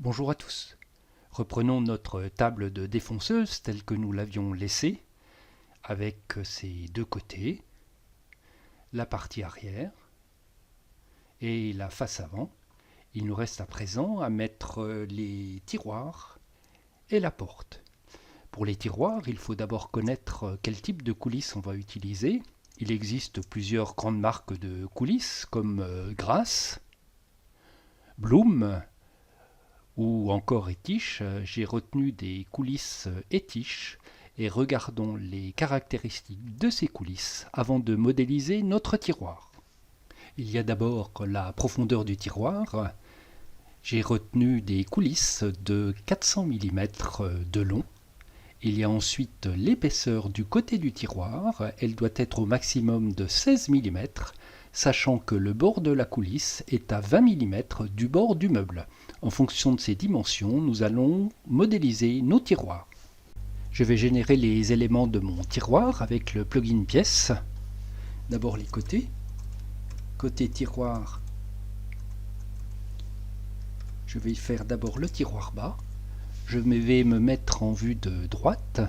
Bonjour à tous. Reprenons notre table de défonceuse telle que nous l'avions laissée, avec ses deux côtés, la partie arrière et la face avant. Il nous reste à présent à mettre les tiroirs et la porte. Pour les tiroirs, il faut d'abord connaître quel type de coulisses on va utiliser. Il existe plusieurs grandes marques de coulisses comme Grasse, Blum ou encore Étiche. J'ai retenu des coulisses Étiche et regardons les caractéristiques de ces coulisses avant de modéliser notre tiroir. Il y a d'abord la profondeur du tiroir. J'ai retenu des coulisses de 400 mm de long. Il y a ensuite l'épaisseur du côté du tiroir. Elle doit être au maximum de 16 mm, sachant que le bord de la coulisse est à 20 mm du bord du meuble. En fonction de ces dimensions, nous allons modéliser nos tiroirs. Je vais générer les éléments de mon tiroir avec le plugin pièces. D'abord les côtés. Côté tiroir, je vais faire d'abord le tiroir bas. Je vais me mettre en vue de droite.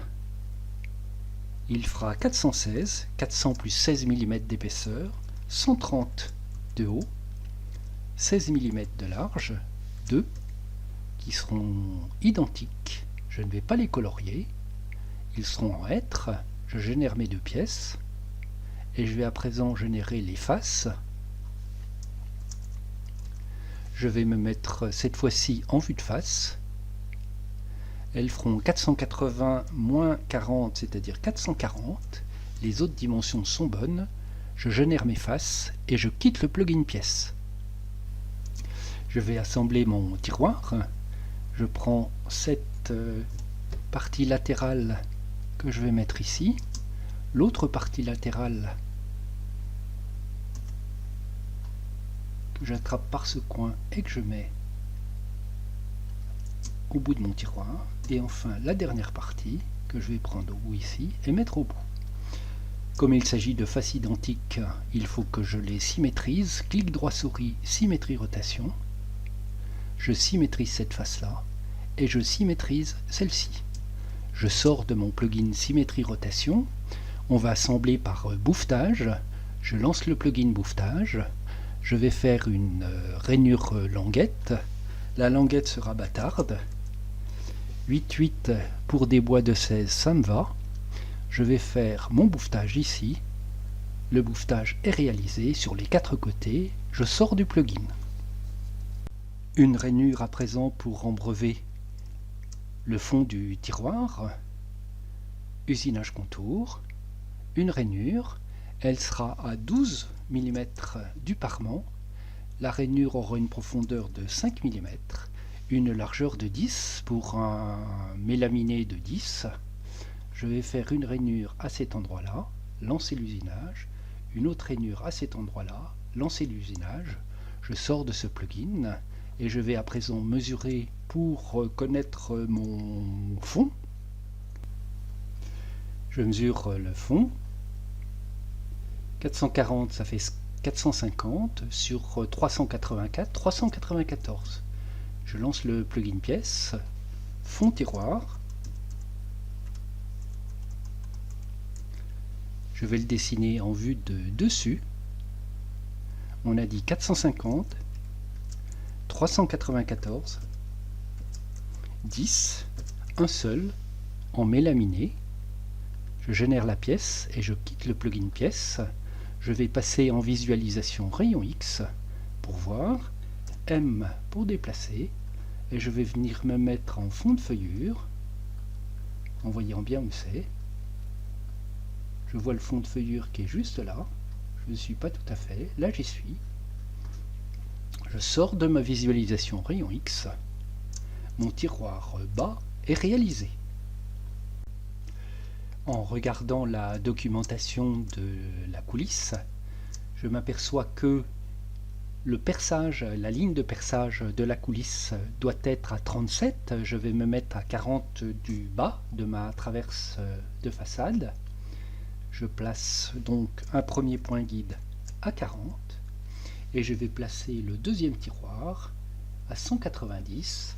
Il fera 416, 400 plus 16 mm d'épaisseur, 130 de haut, 16 mm de large, 2 qui seront identiques. Je ne vais pas les colorier. Ils seront en hêtre. Je génère mes deux pièces et je vais à présent générer les faces. Je vais me mettre cette fois-ci en vue de face. Elles feront 480 moins 40, c'est-à-dire 440. Les autres dimensions sont bonnes. Je génère mes faces et je quitte le plugin pièces. Je vais assembler mon tiroir. Je prends cette partie latérale que je vais mettre ici. L'autre partie latérale que j'attrape par ce coin et que je mets au bout de mon tiroir, et enfin la dernière partie que je vais prendre au bout ici et mettre au bout. Comme il s'agit de faces identiques, il faut que je les symétrise. Clic droit souris, symétrie rotation. Je symétrise cette face là et je symétrise celle-ci. Je sors de mon plugin symétrie rotation. On va assembler par bouffetage. Je lance le plugin bouffetage. Je vais faire une rainure languette. La languette sera bâtarde. 8,8 pour des bois de 16, ça me va. Je vais faire mon bouffetage ici. Le bouffetage est réalisé sur les quatre côtés. Je sors du plugin. Une rainure à présent pour embrever le fond du tiroir. Usinage contour. Une rainure. Elle sera à 12 mm du parement. La rainure aura une profondeur de 5 mm, une largeur de 10 pour un mélaminé de 10. Je vais faire une rainure à cet endroit-là, lancer l'usinage, une autre rainure à cet endroit-là, lancer l'usinage. Je sors de ce plugin et je vais à présent mesurer pour connaître mon fond. Je mesure le fond. 440, ça fait 450 sur 384, 394. Je lance le plugin pièce, fond tiroir. Je vais le dessiner en vue de dessus. On a dit 450, 394, 10, un seul, en mélaminé. Je génère la pièce et je quitte le plugin pièce. Je vais passer en visualisation rayon X pour voir, M pour déplacer, et je vais venir me mettre en fond de feuillure, en voyant bien où c'est. Je vois le fond de feuillure qui est juste là, je ne suis pas tout à fait, là j'y suis. Je sors de ma visualisation rayon X, mon tiroir bas est réalisé. En regardant la documentation de la coulisse, je m'aperçois que le perçage, la ligne de perçage de la coulisse doit être à 37. Je vais me mettre à 40 du bas de ma traverse de façade. Je place donc un premier point guide à 40 et je vais placer le deuxième tiroir à 190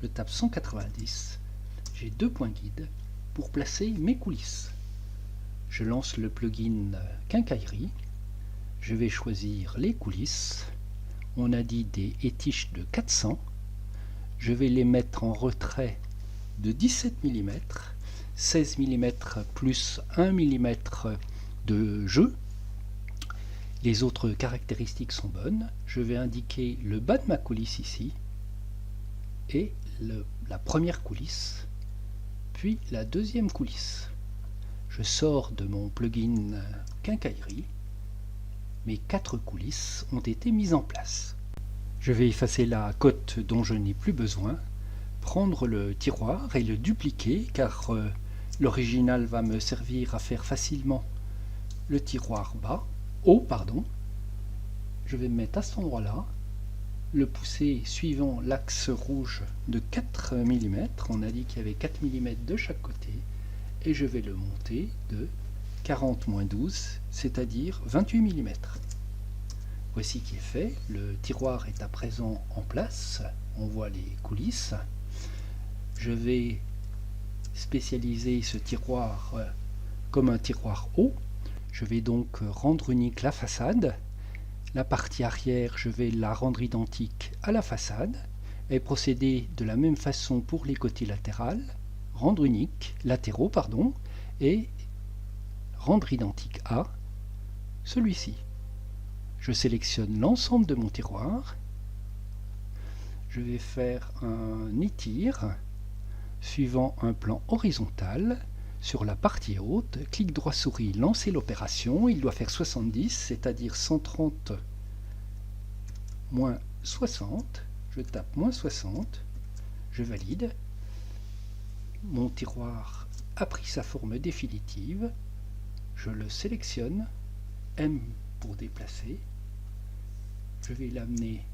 je tape 190, j'ai 2 points guides pour placer mes coulisses. Je lance le plugin Quincaillerie, je vais choisir les coulisses, on a dit des étiges de 400, je vais les mettre en retrait de 17 mm, 16 mm plus 1 mm de jeu. Les autres caractéristiques sont bonnes. Je vais indiquer le bas de ma coulisse ici et la première coulisse, puis la deuxième coulisse. Je sors de mon plugin Quincaillerie. Mes 4 coulisses ont été mises en place. Je vais effacer la cote dont je n'ai plus besoin, prendre le tiroir et le dupliquer car l'original va me servir à faire facilement le tiroir haut. Je vais me mettre à cet endroit-là, le pousser suivant l'axe rouge de 4 mm, on a dit qu'il y avait 4 mm de chaque côté, et je vais le monter de 40-12, c'est-à-dire 28 mm. Voici qui est fait, le tiroir est à présent en place, on voit les coulisses. Je vais spécialiser ce tiroir comme un tiroir haut. Je vais donc rendre unique la façade. La partie arrière, je vais la rendre identique à la façade et procéder de la même façon pour les côtés latéraux, et rendre identique à celui-ci. Je sélectionne l'ensemble de mon tiroir. Je vais faire un étire suivant un plan horizontal. Sur la partie haute, clic droit souris, lancer l'opération, il doit faire 70, c'est-à-dire 130 moins 60, je tape moins 60, je valide, mon tiroir a pris sa forme définitive, je le sélectionne, M pour déplacer, je vais l'amener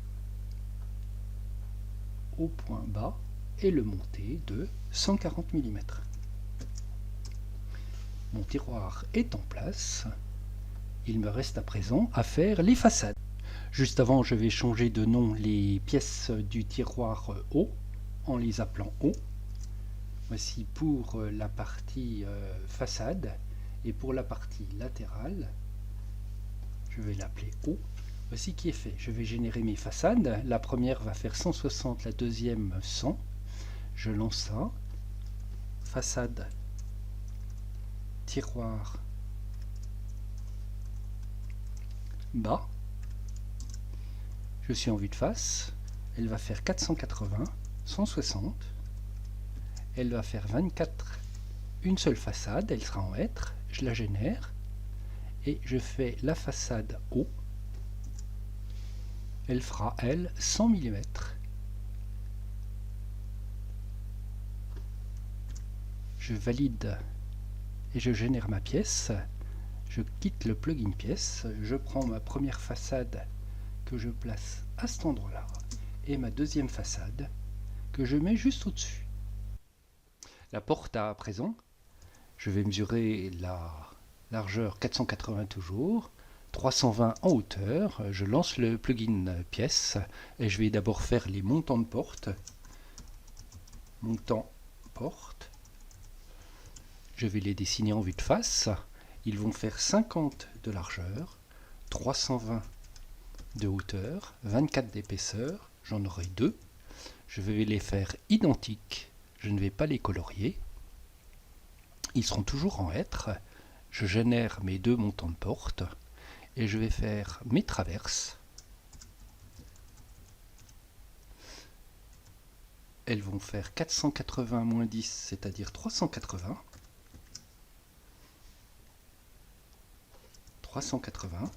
au point bas et le monter de 140 mm. Mon tiroir est en place, il me reste à présent à faire les façades. Juste avant, je vais changer de nom les pièces du tiroir haut en les appelant haut. Voici pour la partie façade, et pour la partie latérale, je vais l'appeler haut. Voici qui est fait. Je vais générer mes façades. La première va faire 160, la deuxième 100. Je lance ça. Façade tiroir bas, je suis en vue de face, elle va faire 480, 160, elle va faire 24, une seule façade, elle sera en mètres, je la génère, et je fais la façade haut, elle fera, elle, 100 mm. Je valide et je génère ma pièce, je quitte le plugin pièce, je prends ma première façade que je place à cet endroit-là et ma deuxième façade que je mets juste au-dessus. La porte à présent, je vais mesurer la largeur 480 toujours, 320 en hauteur, je lance le plugin pièce et je vais d'abord faire les montants de porte. Montant porte. Je vais les dessiner en vue de face. Ils vont faire 50 de largeur, 320 de hauteur, 24 d'épaisseur. J'en aurai 2. Je vais les faire identiques. Je ne vais pas les colorier. Ils seront toujours en hêtre. Je génère mes 2 montants de porte et je vais faire mes traverses. Elles vont faire 480 moins 10, c'est-à-dire 380. 380,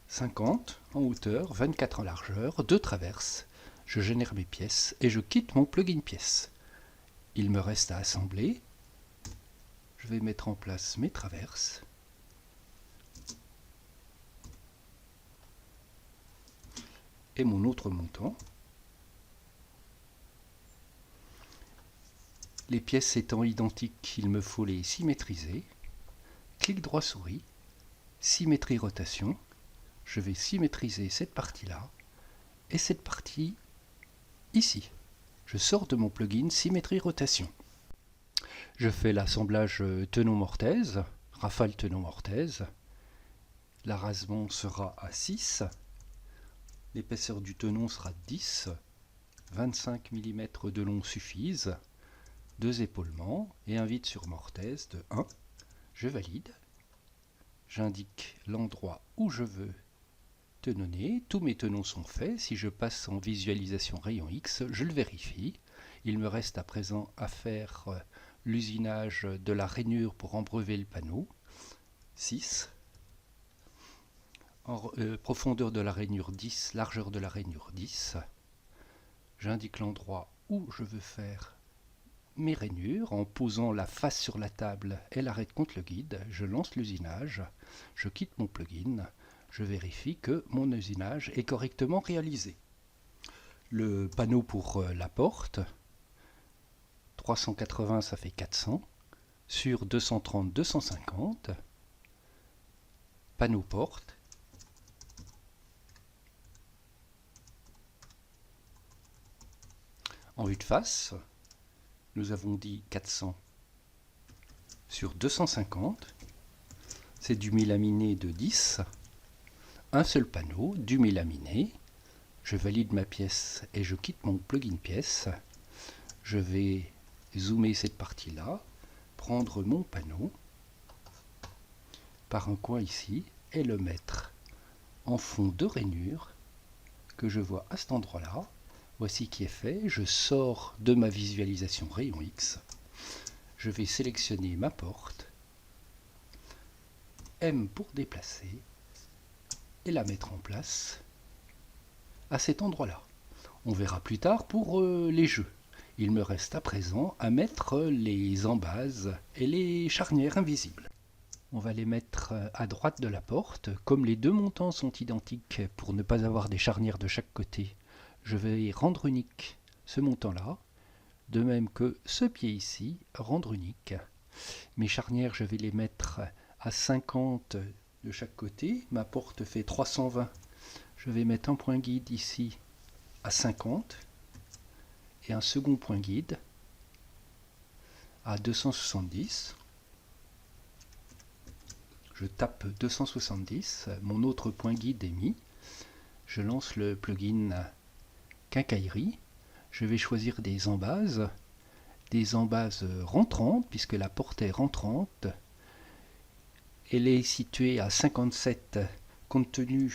50 en hauteur, 24 en largeur, 2 traverses. Je génère mes pièces et je quitte mon plugin pièce. Il me reste à assembler. Je vais mettre en place mes traverses. Et mon autre montant. Les pièces étant identiques, il me faut les symétriser. Clic droit souris, symétrie rotation, je vais symétriser cette partie-là et cette partie ici. Je sors de mon plugin Symétrie Rotation. Je fais l'assemblage Tenon-Mortaise, rafale Tenon-Mortaise. L'arasement sera à 6. L'épaisseur du tenon sera 10. 25 mm de long suffisent. 2 épaulements et un vide sur mortaise de 1. Je valide. J'indique l'endroit où je veux tenonner. Tous mes tenons sont faits. Si je passe en visualisation rayon X, je le vérifie. Il me reste à présent à faire l'usinage de la rainure pour embreuver le panneau. 6. Profondeur de la rainure 10, largeur de la rainure 10. J'indique l'endroit où je veux faire mes rainures en posant la face sur la table et l'arrête contre le guide. Je lance l'usinage, je quitte mon plugin, je vérifie que mon usinage est correctement réalisé. Le panneau pour la porte, 380 ça fait 400, sur 230 250, panneau porte, en vue de face, nous avons dit 400 sur 250, c'est du mélaminé de 10, un seul panneau, du mélaminé, je valide ma pièce et je quitte mon plugin pièce, je vais zoomer cette partie-là, prendre mon panneau par un coin ici et le mettre en fond de rainure que je vois à cet endroit-là. Voici qui est fait, je sors de ma visualisation rayon X, je vais sélectionner ma porte, M pour déplacer et la mettre en place à cet endroit-là. On verra plus tard pour les jeux. Il me reste à présent à mettre les embases et les charnières invisibles. On va les mettre à droite de la porte. Comme les deux montants sont identiques pour ne pas avoir des charnières de chaque côté, je vais rendre unique ce montant-là, de même que ce pied ici, rendre unique. Mes charnières, je vais les mettre à 50 de chaque côté. Ma porte fait 320. Je vais mettre un point guide ici à 50 et un second point guide à 270. Je tape 270, mon autre point guide est mis. Je lance le plugin Quincaillerie. Je vais choisir des embases rentrantes, puisque la porte est rentrante. Elle est située à 57. Compte tenu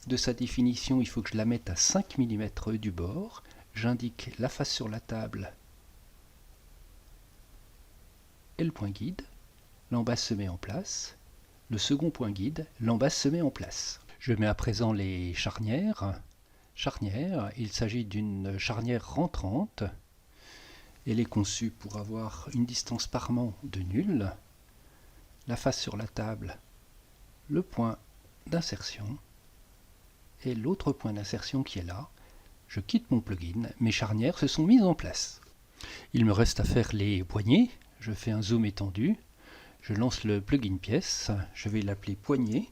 de sa définition, il faut que je la mette à 5 mm du bord. J'indique la face sur la table et le point guide. L'embase se met en place. Le second point guide, l'embase se met en place. Je mets à présent les charnières. Il s'agit d'une charnière rentrante. Elle est conçue pour avoir une distance parement de nul. La face sur la table, le point d'insertion et l'autre point d'insertion qui est là. Je quitte mon plugin, mes charnières se sont mises en place. Il me reste à faire les poignées. Je fais un zoom étendu. Je lance le plugin pièce, je vais l'appeler poignée.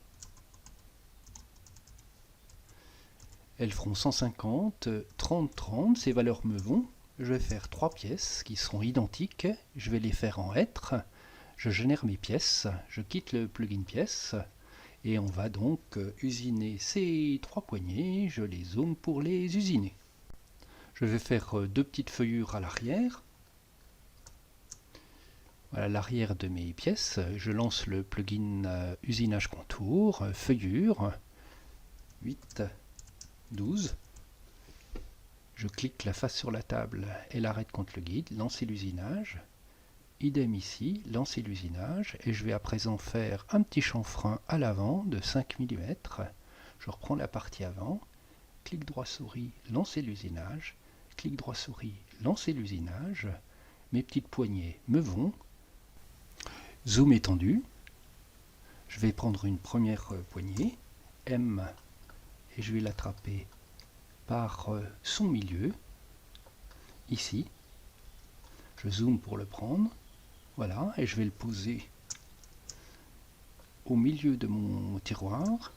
Elles feront 150, 30, 30, ces valeurs me vont. Je vais faire 3 pièces qui seront identiques, je vais les faire en hêtre. Je génère mes pièces, je quitte le plugin pièce et on va donc usiner ces 3 poignées, je les zoome pour les usiner. Je vais faire 2 petites feuillures à l'arrière. Voilà l'arrière de mes pièces. Je lance le plugin usinage contour, feuillure, 8, 12. Je clique la face sur la table et l'arrête contre le guide, lancer l'usinage. Idem ici, lancer l'usinage et je vais à présent faire un petit chanfrein à l'avant de 5 mm. Je reprends la partie avant, clic droit souris, lancer l'usinage, clic droit souris, lancer l'usinage. Mes petites poignées me vont. Zoom étendu, je vais prendre une première poignée, M, et je vais l'attraper par son milieu, ici. Je zoome pour le prendre, voilà, et je vais le poser au milieu de mon tiroir.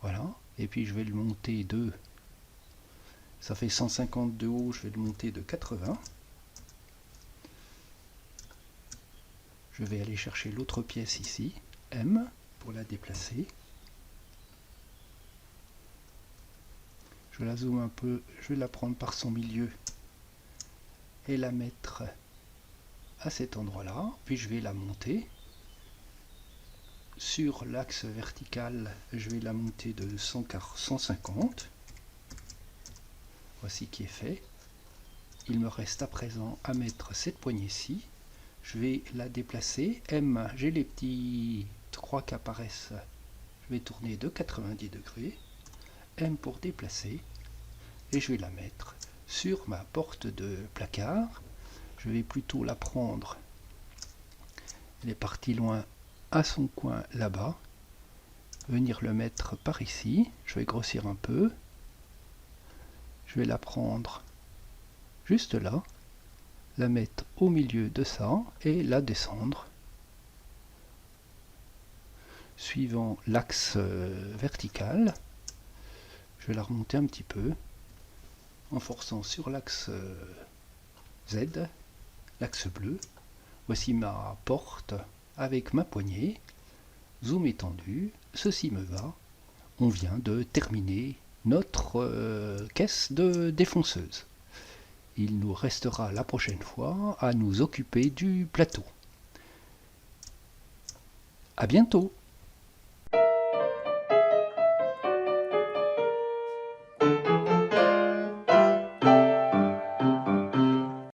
Voilà, et puis je vais le monter de, ça fait 150 de haut, je vais le monter de 80. Je vais aller chercher l'autre pièce ici, M, pour la déplacer. Je la zoome un peu, je vais la prendre par son milieu et la mettre à cet endroit-là, puis je vais la monter. Sur l'axe vertical, je vais la monter de 150. Voici qui est fait. Il me reste à présent à mettre cette poignée-ci. Je vais la déplacer. M, j'ai les petits croix qui apparaissent. Je vais tourner de 90 degrés. M pour déplacer. Et je vais la mettre sur ma porte de placard. Je vais plutôt la prendre. Elle est partie loin à son coin là-bas. Venir le mettre par ici. Je vais grossir un peu. Je vais la prendre juste là, la mettre au milieu de ça et la descendre suivant l'axe vertical. Je vais la remonter un petit peu en forçant sur l'axe Z, l'axe bleu. Voici ma porte avec ma poignée, zoom étendu, ceci me va. On vient de terminer notre caisse de défonceuse. Il nous restera la prochaine fois à nous occuper du plateau. À bientôt!